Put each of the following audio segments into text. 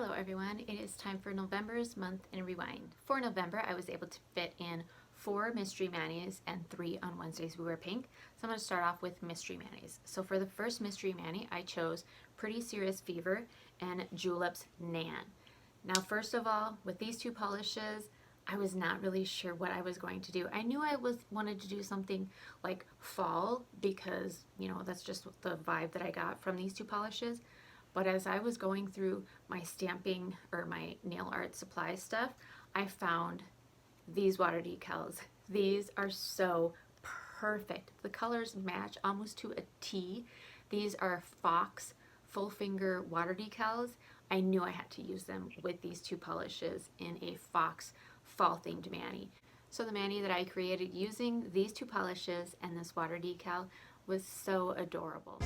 Hello everyone, it is time for November's month in rewind. For November, I was able to fit in 4 mystery manis and 3 on Wednesdays We Wear Pink. So I'm going to start off with mystery manis. So for the first mystery mani, I chose Pretty Serious Fever and Julep-Nan. Now first of all, with these two polishes, I was not really sure what I was going to do. I knew I wanted to do something like fall because, you know, that's just the vibe that I got from these two polishes. But as I was going through my stamping or my nail art supply stuff, I found these water decals. These are so perfect. The colors match almost to a T. These are Fox full finger water decals. I knew I had to use them with these two polishes in a Fox fall themed mani. So the mani that I created using these two polishes and this water decal was so adorable.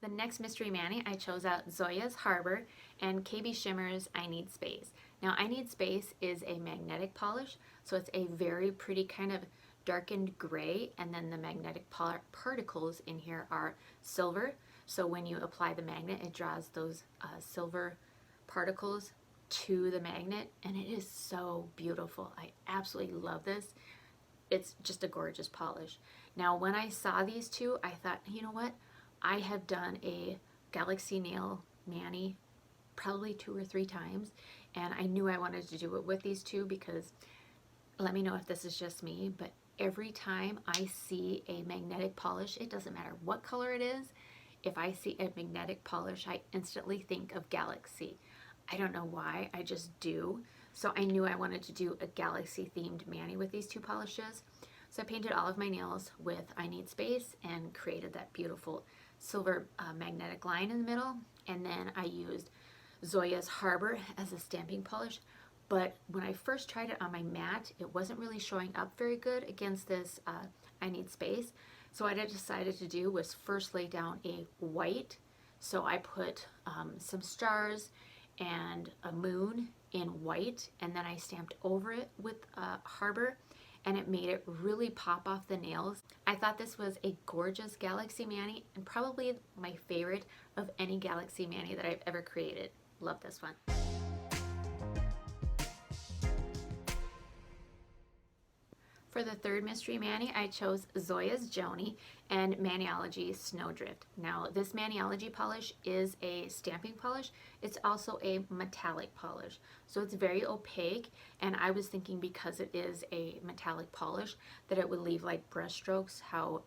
The next mystery mani, I chose out Zoya-Harbor and KB Shimmer's I Need Space. Now I Need Space is a magnetic polish, so it's a very pretty kind of darkened gray, and then the magnetic particles in here are silver. So when you apply the magnet, it draws those silver particles to the magnet, and it is so beautiful. I absolutely love this. It's just a gorgeous polish. Now when I saw these two, I thought, you know what? I have done a Galaxy Nail mani probably 2 or 3 times, and I knew I wanted to do it with these two because, let me know if this is just me, but every time I see a magnetic polish, it doesn't matter what color it is, if I see a magnetic polish, I instantly think of Galaxy. I don't know why, I just do. So I knew I wanted to do a Galaxy themed mani with these two polishes. So I painted all of my nails with I Need Space and created that beautiful silver magnetic line in the middle, and then I used Zoya-Harbor as a stamping polish. But when I first tried it on my mat, it wasn't really showing up very good against this I Need Space. So what I decided to do was first lay down a white. So I put some stars and a moon in white, and then I stamped over it with Harbor, and it made it really pop off the nails. I thought this was a gorgeous Galaxy mani and probably my favorite of any Galaxy mani that I've ever created. Love this one. For the third mystery mani, I chose Zoya-Joni and Maniology-Snowdrift. Now, this Maniology polish is a stamping polish. It's also a metallic polish, so it's very opaque, and I was thinking because it is a metallic polish that it would leave like brush strokes, how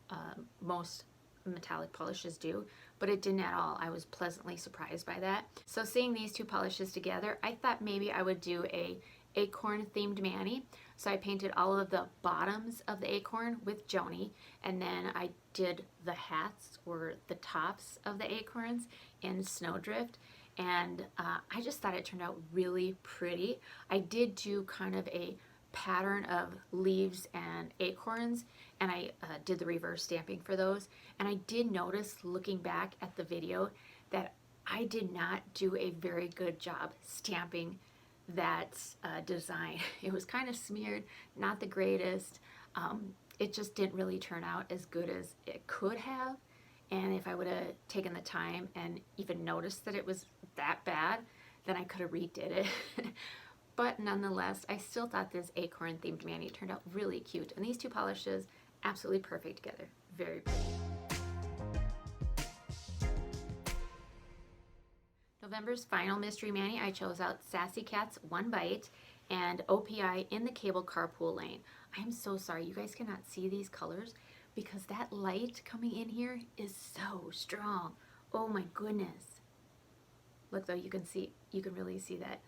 most metallic polishes do, but it didn't at all. I was pleasantly surprised by that. So seeing these two polishes together, I thought maybe I would do a acorn themed mani. So I painted all of the bottoms of the acorn with Joni, and then I did the hats or the tops of the acorns in Snowdrift, and I just thought it turned out really pretty. I did do kind of a pattern of leaves and acorns, and I did the reverse stamping for those, and I did notice looking back at the video that I did not do a very good job stamping that design. It was kind of smeared, not the greatest. It just didn't really turn out as good as it could have, and if I would have taken the time and even noticed that it was that bad, then I could have redid it. But nonetheless, I still thought this acorn themed mani turned out really cute, and these two polishes absolutely perfect together. Very pretty. November's final mystery mani, I chose out Sassy Cat's One Bite and OPI-In the Cable Carpool Lane. I'm so sorry you guys cannot see these colors because that light coming in here is so strong. Oh my goodness. Look though, you can really see that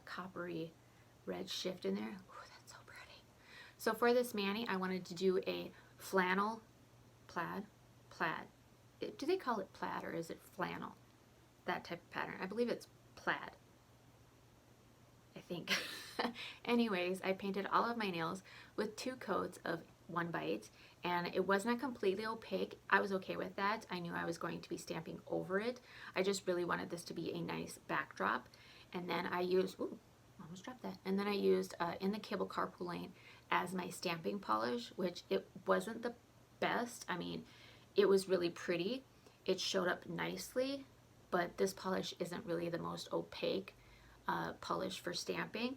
coppery red shift in there. Oh, that's so pretty. So for this mani, I wanted to do a flannel, plaid. Do they call it plaid or is it flannel? That type of pattern. I believe it's plaid, I think. Anyways, I painted all of my nails with 2 coats of One Bite, and it was not completely opaque. I was okay with that. I knew I was going to be stamping over it. I just really wanted this to be a nice backdrop. And then I used, ooh, almost dropped that. And then I used In the Cable Carpool Lane as my stamping polish, which it wasn't the best. I mean, it was really pretty. It showed up nicely, but this polish isn't really the most opaque polish for stamping,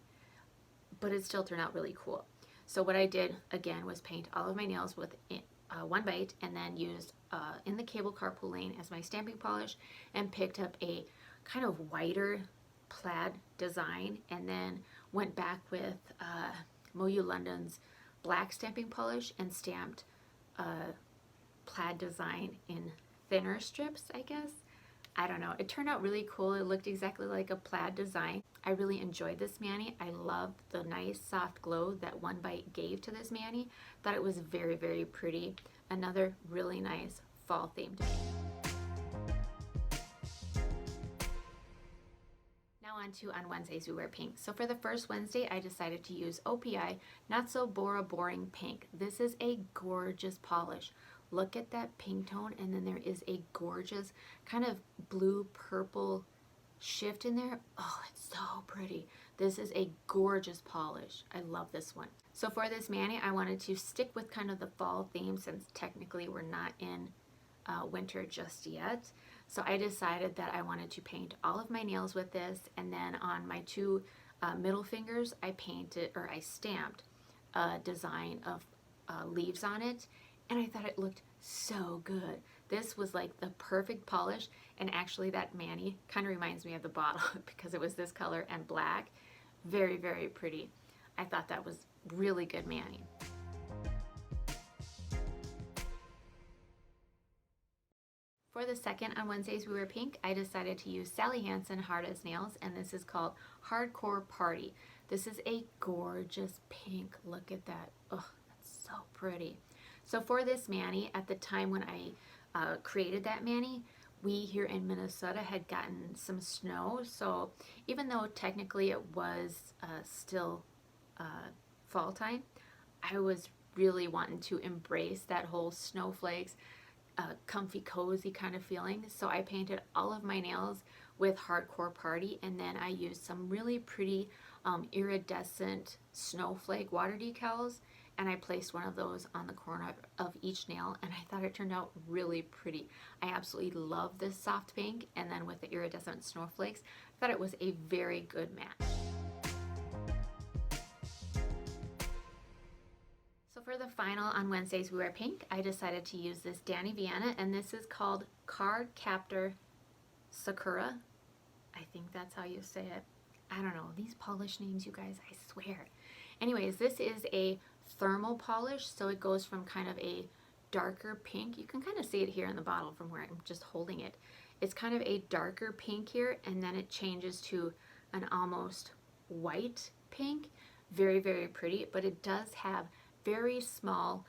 but it still turned out really cool. So what I did again was paint all of my nails with one bite, and then used in the cable car pooling as my stamping polish, and picked up a kind of whiter plaid design, and then went back with Moyu London's black stamping polish and stamped plaid design in thinner strips, I guess. I don't know. It turned out really cool. It looked exactly like a plaid design. I really enjoyed this mani. I loved the nice soft glow that one bite gave to this mani. Thought it was very, very pretty. Another really nice fall themed mani. Now on Wednesdays we wear pink. So for the first Wednesday I decided to use OPI Not So Bora-Ing Pink. This is a gorgeous polish. Look at that pink tone, and then there is a gorgeous kind of blue purple shift in there. Oh, it's so pretty. This is a gorgeous polish. I love this one. So for this mani, I wanted to stick with kind of the fall theme, since technically we're not in winter just yet. So I decided that I wanted to paint all of my nails with this, and then on my two middle fingers I stamped a design of leaves on it, and I thought it looked so good. This was like the perfect polish, and actually that mani kind of reminds me of the bottle because it was this color and black. Very, very pretty. I thought that was really good mani. For the second on Wednesdays we wear pink, I decided to use Sally Hansen Hard as Nails, and this is called Hardcore Party. This is a gorgeous pink. Look at that. Oh, that's so pretty. So for this mani, at the time when I created that mani, we here in Minnesota had gotten some snow. So even though technically it was still fall time, I was really wanting to embrace that whole snowflakes, comfy, cozy kind of feeling. So I painted all of my nails with Hardcore Party, and then I used some really pretty iridescent snowflake water decals, and I placed one of those on the corner of each nail, and I thought it turned out really pretty. I absolutely love this soft pink, and then with the iridescent snowflakes, I thought it was a very good match. So for the final on Wednesdays we wear pink, I decided to use this Danny Vianna, and this is called Captor Sakura. I think that's how you say it. I don't know, these polish names, you guys, I swear. Anyways, this is a thermal polish, so it goes from kind of a darker pink. You can kind of see it here in the bottle from where I'm just holding it. It's kind of a darker pink here, and then it changes to an almost white pink. Very, very pretty, but it does have very small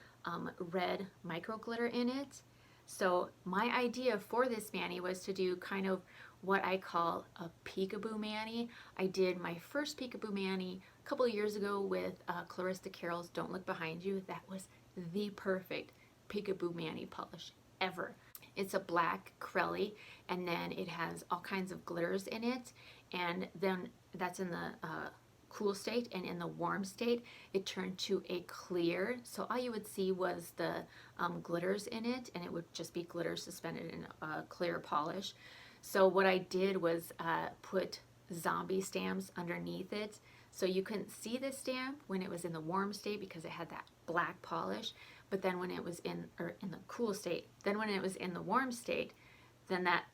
red micro glitter in it. So my idea for this mani was to do kind of what I call a Peekaboo Mani. I did my first Peekaboo Mani a couple of years ago with Clarissa Carroll's Don't Look Behind You. That was the perfect Peekaboo Mani polish ever. It's a black Crelly, and then it has all kinds of glitters in it, and then that's in the cool state, and in the warm state it turned to a clear, so all you would see was the glitters in it, and it would just be glitter suspended in a clear polish. So what I did was put zombie stamps underneath it, so you couldn't see the stamp when it was in the warm state because it had that black polish, but then when it was in the cool state, then when it was in the warm state, then that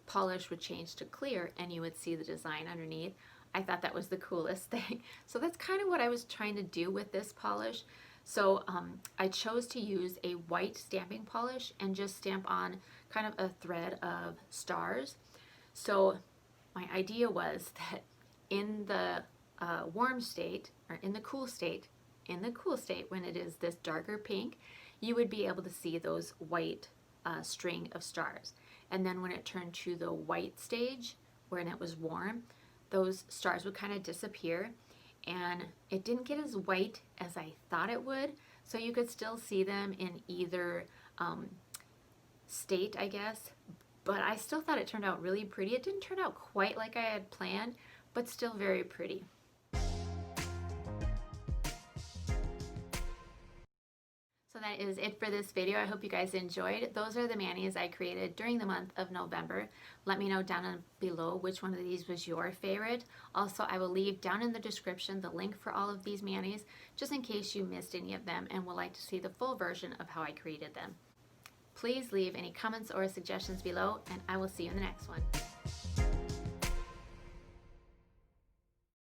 polish would change to clear and you would see the design underneath. I thought that was the coolest thing. So that's kind of what I was trying to do with this polish. So I chose to use a white stamping polish and just stamp on kind of a thread of stars. So my idea was that in the warm state, or in the cool state, when it is this darker pink, you would be able to see those white string of stars. And then when it turned to the white stage, when it was warm, those stars would kind of disappear, and it didn't get as white as I thought it would, so you could still see them in either state, I guess, but I still thought it turned out really pretty. It didn't turn out quite like I had planned, but still very pretty. So then that is it for this video. I hope you guys enjoyed. Those are the manis I created during the month of November. Let me know down below which one of these was your favorite. Also, I will leave down in the description the link for all of these manis, just in case you missed any of them and would like to see the full version of how I created them. Please leave any comments or suggestions below, and I will see you in the next one.